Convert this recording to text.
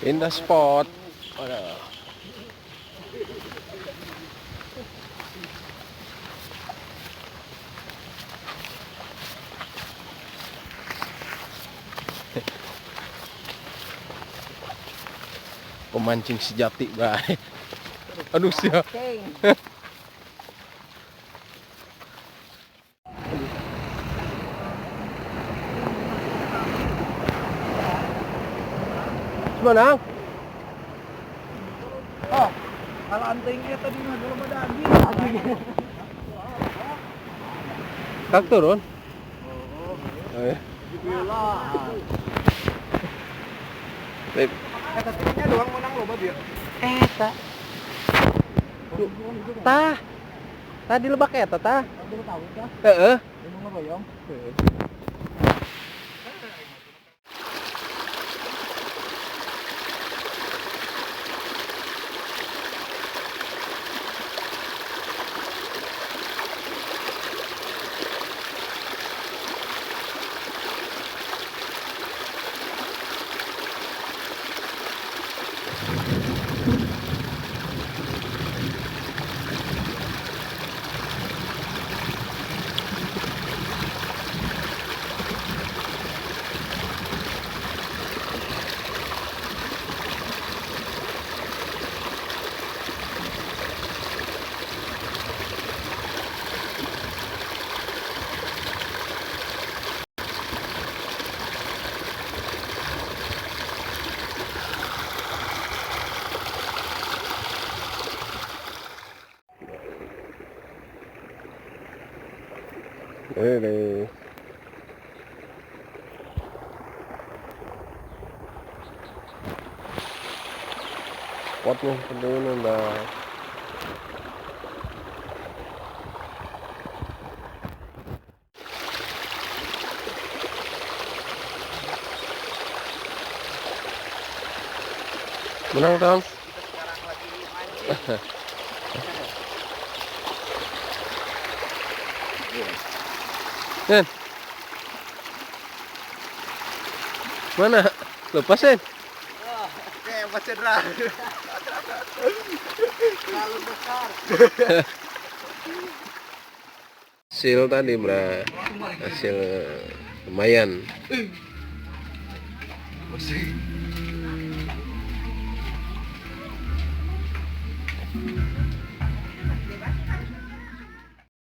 Indah spot. Waduh. Pemancing sejati, bray. Aduh sia. Mana? Oh, kalau antingnya tadi mah kalau daging. Kak turun. Oh ya. Baik. Katanya doang menang loba dia. Eta. Tah. Tadi lebak eta tah. Udah tahu kah? Heeh. Emang ngebayang? Ini. Spotnya seperti ini, Mbak. Menang dong. Kita sekarang lagi mancing. Nen. Mana? Lepasin. Kayak Mas Chandra. Terlalu besar. Hasil tadi, Bra. Hasil lumayan. Masih.